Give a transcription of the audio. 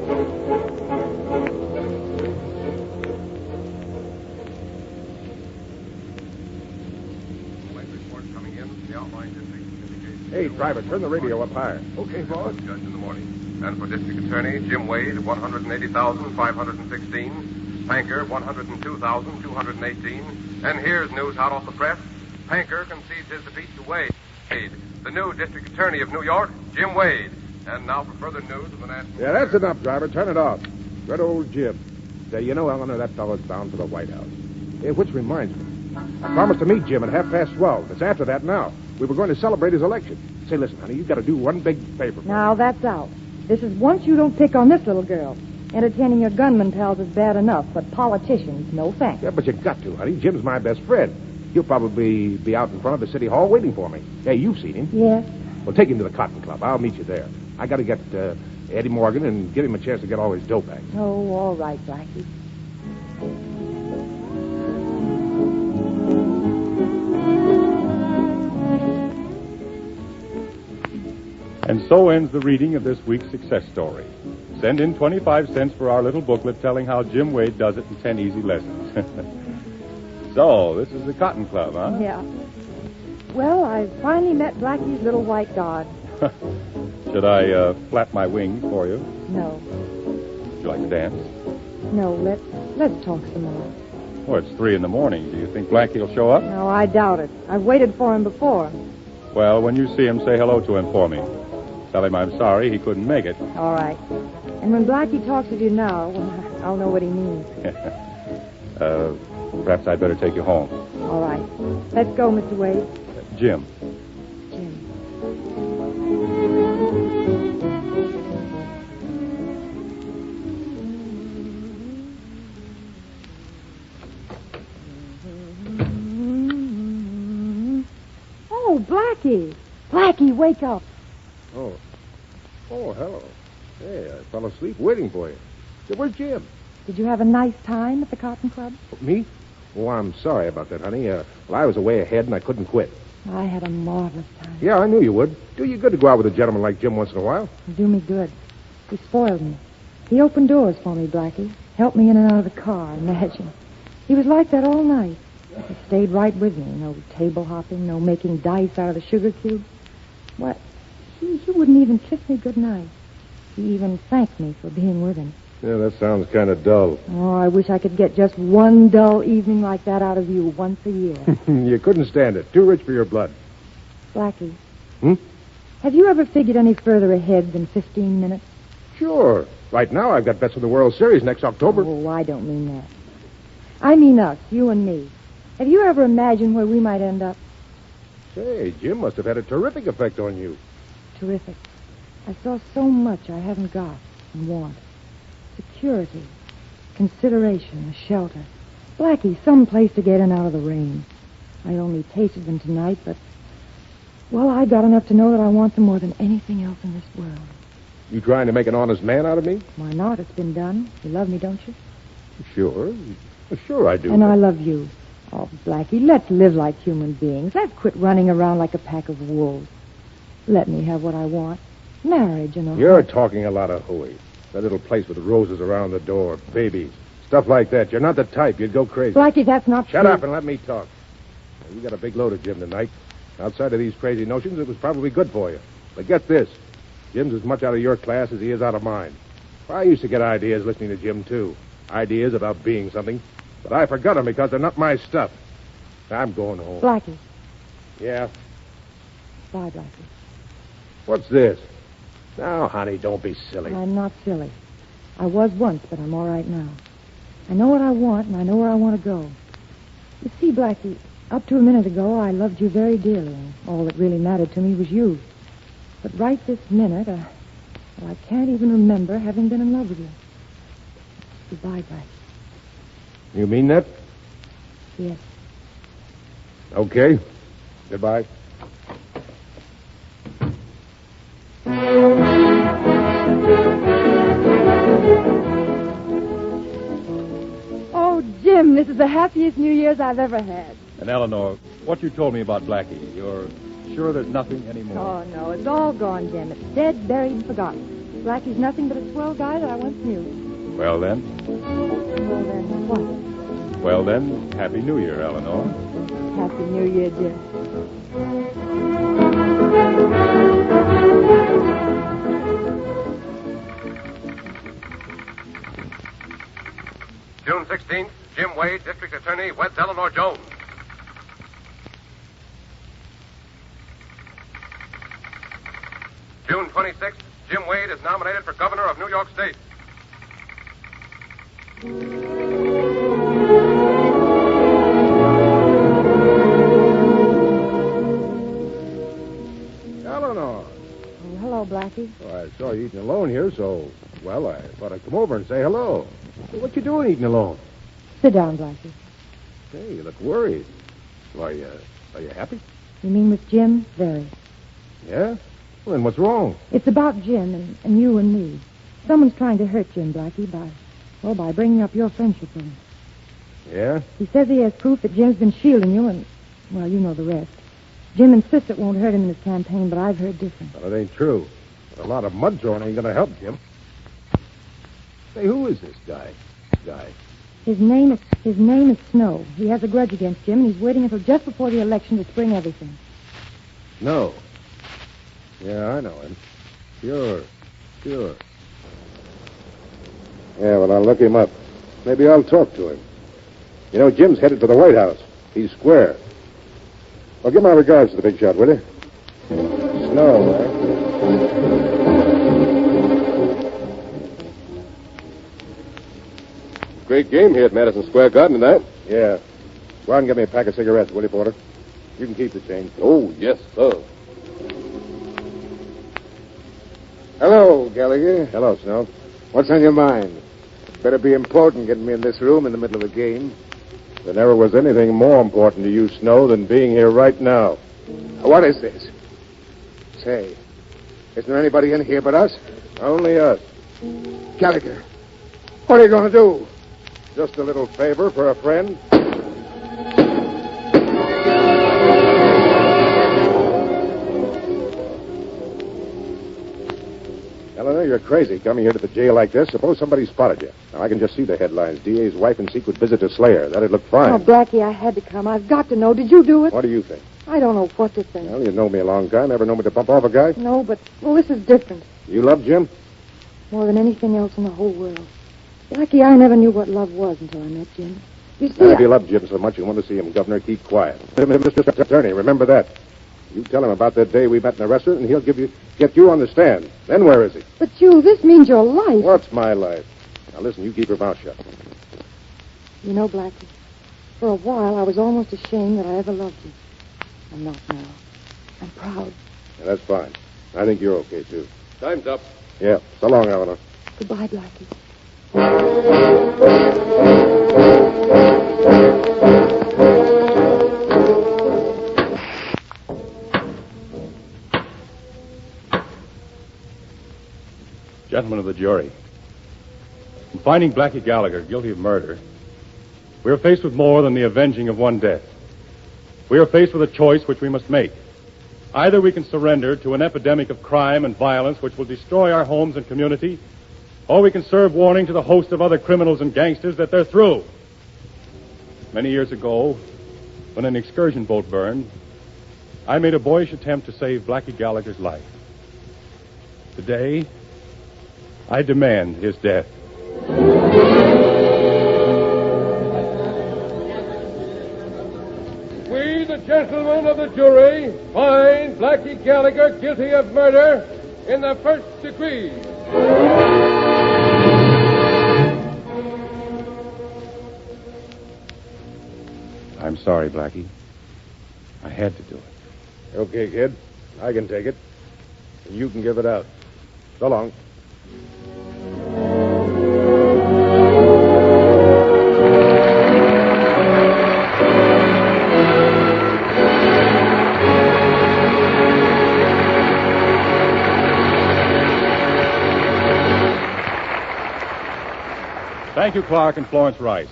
Hey, driver, turn the radio up higher. Okay, boss. Judge in the morning. And for District Attorney, Jim Wade, 180,516. Panker, 102,218. And here's news hot off the press. Panker concedes his defeat to Wade. The new District Attorney of New York, Jim Wade. And now for further news of the national... Yeah, that's enough, driver. Turn it off. Good old Jim. Say, you know, Eleanor, that fellow's bound for the White House. Hey, which reminds me. I promised to meet Jim at 12:30. It's after that now. We were going to celebrate his election. Say, listen, honey, you've got to do one big favor for Now, me. that's out. This is once you don't pick on this little girl. Entertaining your gunman pals is bad enough, but politicians, no thanks. Yeah, but you got to, honey. Jim's my best friend. He'll probably be out in front of the city hall waiting for me. Hey, you've seen him. Yes. Well, take him to the Cotton Club. I'll meet you there. I got to get Eddie Morgan and give him a chance to get all his dope bags. Oh, all right, Blackie. And so ends the reading of this week's success story. Send in 25 cents for our little booklet telling how Jim Wade does it in 10 easy lessons. So, this is the Cotton Club, huh? Yeah. Well, I finally met Blackie's little white god. Should I flap my wings for you? No. Would you like to dance? No, let's talk some more. Well, it's 3 a.m. Do you think Blackie will show up? No, I doubt it. I've waited for him before. Well, when you see him, say hello to him for me. Tell him I'm sorry he couldn't make it. All right. And when Blackie talks with you now, well, I'll know what he means. Perhaps I'd better take you home. All right. Let's go, Mr. Wade. Jim. Jim. Oh, Blackie. Blackie, wake up. Oh, hello. Hey, I fell asleep waiting for you. Say, where's Jim? Did you have a nice time at the Cotton Club? Me? Oh, I'm sorry about that, honey. Well, I was away ahead and I couldn't quit. I had a marvelous time. Yeah, I knew you would. Do you good to go out with a gentleman like Jim once in a while? Do me good. He spoiled me. He opened doors for me, Blackie. Helped me in and out of the car, imagine. He was like that all night. He stayed right with me. No table hopping, no making dice out of the sugar cube. What? He wouldn't even kiss me goodnight. He even thanked me for being with him. Yeah, that sounds kind of dull. Oh, I wish I could get just one dull evening like that out of you once a year. You couldn't stand it. Too rich for your blood. Blackie. Hmm? Have you ever figured any further ahead than 15 minutes? Sure. Right now, I've got bets in the World Series next October. Oh, I don't mean that. I mean us, you and me. Have you ever imagined where we might end up? Say, Jim must have had a terrific effect on you. Terrific. I saw so much I haven't got and want. Security, consideration, a shelter. Blackie, some place to get in out of the rain. I only tasted them tonight, but... Well, I got enough to know that I want them more than anything else in this world. You trying to make an honest man out of me? Why not? It's been done. You love me, don't you? Sure. Sure I do. And I love you. Oh, Blackie, let's live like human beings. Let's quit running around like a pack of wolves. Let me have what I want. Marriage and all. You're talking a lot of hooey. That little place with roses around the door, babies, stuff like that. You're not the type. You'd go crazy. Blackie, that's not true. Shut up and let me talk. You got a big load of Jim tonight. Outside of these crazy notions, it was probably good for you. But get this. Jim's as much out of your class as he is out of mine. I used to get ideas listening to Jim, too. Ideas about being something. But I forgot them because they're not my stuff. I'm going home. Blackie. Yeah? Bye, Blackie. What's this? Now, honey, don't be silly. I'm not silly. I was once, but I'm all right now. I know what I want, and I know where I want to go. You see, Blackie, up to a minute ago, I loved you very dearly, and all that really mattered to me was you. But right this minute, well, I can't even remember having been in love with you. Goodbye, Blackie. You mean that? Yes. Okay. Goodbye. Oh, Jim, this is the happiest New Year's I've ever had. And Eleanor, what you told me about Blackie, you're sure there's nothing anymore? Oh, no, it's all gone, Jim. It's dead, buried, and forgotten. Blackie's nothing but a swell guy that I once knew. Well, then. Well, then, what? Well, then, Happy New Year, Eleanor. Happy New Year, Jim. June 16th, Jim Wade, District Attorney, weds Eleanor Jones. June 26th, Jim Wade is nominated for Governor of New York State. Eleanor. Oh, hello, Blackie. Well, I saw you eating alone here, so, well, I thought I'd come over and say hello. What you doing eating alone? Sit down, Blackie. Hey, you look worried. Are you happy? You mean with Jim? Very. Yeah? Well, then what's wrong? It's about Jim and you and me. Someone's trying to hurt Jim, Blackie, by bringing up your friendship with him. Yeah? He says he has proof that Jim's been shielding you, and, well, you know the rest. Jim insists it won't hurt him in his campaign, but I've heard different. Well, it ain't true. A lot of mud throwing ain't going to help Jim. Say, who is this guy? His name is Snow. He has a grudge against Jim, and he's waiting until just before the election to spring everything. No. Yeah, I know him. Sure. Yeah, well, I'll look him up. Maybe I'll talk to him. You know, Jim's headed for the White House. He's square. Well, give my regards to the big shot, will you? Snow, Great game here at Madison Square Garden tonight. Yeah. Go on and get me a pack of cigarettes, will you, Porter? You can keep the change. Oh, yes, sir. Hello, Gallagher. Hello, Snow. What's on your mind? Better be important getting me in this room in the middle of a game. There never was anything more important to you, Snow, than being here right now. What is this? Say, isn't there anybody in here but us? Only us. Gallagher, what are you going to do? Just a little favor for a friend. Eleanor, you're crazy coming here to the jail like this. Suppose somebody spotted you. Now, I can just see the headlines. DA's wife in secret visit to Slayer. That'd look fine. Oh, Blackie, I had to come. I've got to know. Did you do it? What do you think? I don't know what to think. Well, you know me a long time. Ever know me to bump off a guy? No, but, well, this is different. You love Jim? More than anything else in the whole world. Blackie, I never knew what love was until I met Jim. You see, And if you love Jim so much you want to see him, Governor, keep quiet. Mr. Attorney, remember that. You tell him about that day we met in the restaurant, and he'll get you on the stand. Then where is he? But you, this means your life. What's my life? Now, listen, you keep your mouth shut. You know, Blackie, for a while I was almost ashamed that I ever loved you. I'm not now. I'm proud. Yeah, that's fine. I think you're okay, too. Time's up. Yeah. So long, Eleanor. Goodbye, Blackie. Gentlemen of the jury, in finding Blackie Gallagher guilty of murder, we are faced with more than the avenging of one death. We are faced with a choice which we must make. Either we can surrender to an epidemic of crime and violence which will destroy our homes and community, or we can serve warning to the host of other criminals and gangsters that they're through. Many years ago, when an excursion boat burned, I made a boyish attempt to save Blackie Gallagher's life. Today, I demand his death. We, the gentlemen of the jury, find Blackie Gallagher guilty of murder in the first degree. I'm sorry, Blackie. I had to do it. Okay, kid. I can take it. And you can give it out. So long. Thank you, Clark and Florence Rice.